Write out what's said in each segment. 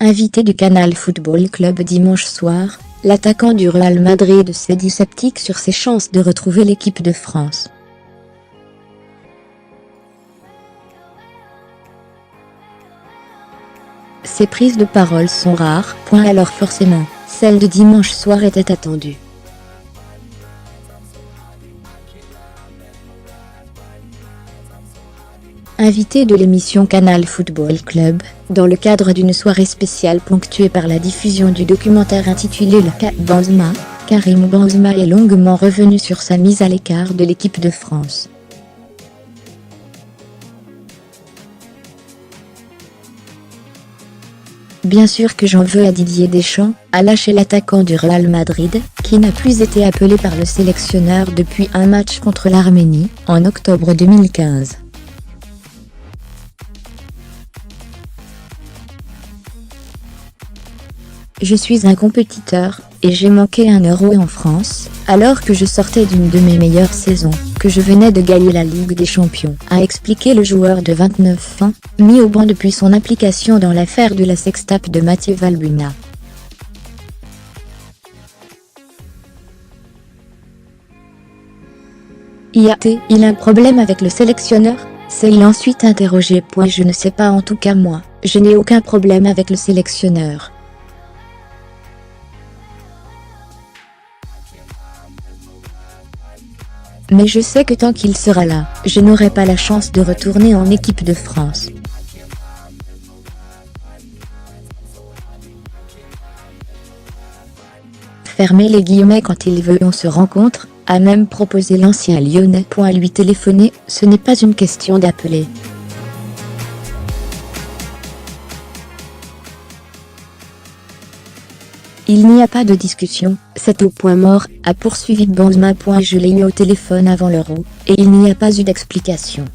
Invité du Canal Football Club dimanche soir, l'attaquant du Real Madrid s'est dit sceptique sur ses chances de retrouver l'équipe de France. Ces prises de parole sont rares, alors forcément, celle de dimanche soir était attendue. Invité de l'émission Canal Football Club, dans le cadre d'une soirée spéciale ponctuée par la diffusion du documentaire intitulé Le Cas Benzema, Karim Benzema est longuement revenu sur sa mise à l'écart de l'équipe de France. Bien sûr que j'en veux à Didier Deschamps, a lâché l'attaquant du Real Madrid, qui n'a plus été appelé par le sélectionneur depuis un match contre l'Arménie, en octobre 2015. Je suis un compétiteur, et j'ai manqué un Euro en France, alors que je sortais d'une de mes meilleures saisons, que je venais de gagner la Ligue des Champions, a expliqué le joueur de 29 ans, mis au banc depuis son implication dans l'affaire de la sextape de Mathieu Valbuena. Il a un problème avec le sélectionneur? S'est-il ensuite interrogé. Je ne sais pas, en tout cas moi, je n'ai aucun problème avec le sélectionneur. Mais je sais que tant qu'il sera là, je n'aurai pas la chance de retourner en équipe de France. Fermez les guillemets. Quand il veut on se rencontre, a même proposé l'ancien Lyonnais. Lui téléphoner, ce n'est pas une question d'appeler. Il n'y a pas de discussion, c'est au point mort, a poursuivi Benzema. Je l'ai eu au téléphone avant l'Euro, et il n'y a pas eu d'explication.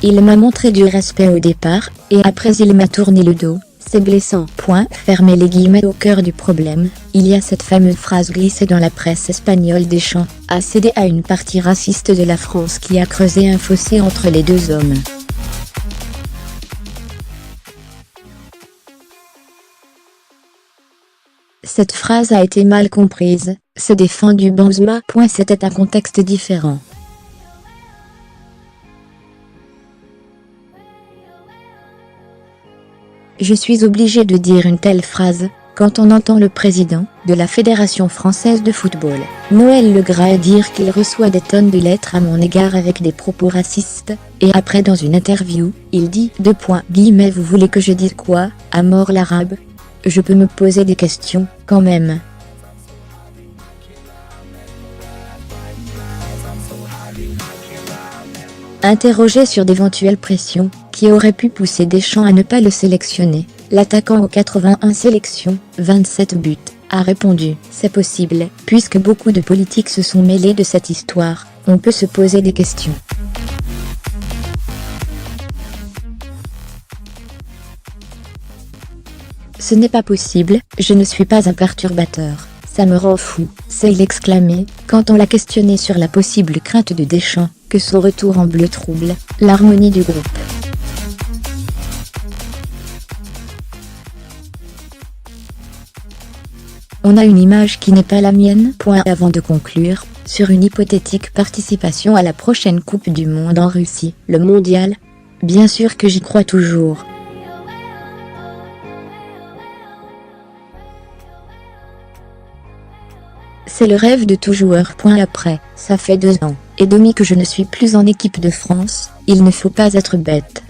Il m'a montré du respect au départ, et après il m'a tourné le dos, c'est blessant. Fermez les guillemets. Au cœur du problème, il y a cette fameuse phrase glissée dans la presse espagnole. Deschamps a cédé à une partie raciste de la France qui a creusé un fossé entre les deux hommes. Cette phrase a été mal comprise, s'est défendu Benzema. C'était un contexte différent. Je suis obligé de dire une telle phrase, quand on entend le président de la Fédération française de football, Noël Le Graët, dire qu'il reçoit des tonnes de lettres à mon égard avec des propos racistes, et après dans une interview, il dit : vous voulez que je dise quoi, à mort l'arabe ? Je peux me poser des questions, quand même. Interrogé sur d'éventuelles pressions, qui auraient pu pousser Deschamps à ne pas le sélectionner, l'attaquant aux 81 sélections, 27 buts, a répondu : c'est possible, puisque beaucoup de politiques se sont mêlés de cette histoire, on peut se poser des questions. Ce n'est pas possible, je ne suis pas un perturbateur, ça me rend fou, s'est-il exclamé, quand on l'a questionné sur la possible crainte de Deschamps, que son retour en bleu trouble l'harmonie du groupe. On a une image qui n'est pas la mienne. Avant de conclure, sur une hypothétique participation à la prochaine Coupe du Monde en Russie, le mondial, bien sûr que j'y crois toujours. C'est le rêve de tout joueur. Après, ça fait 2 ans et demi que je ne suis plus en équipe de France, il ne faut pas être bête.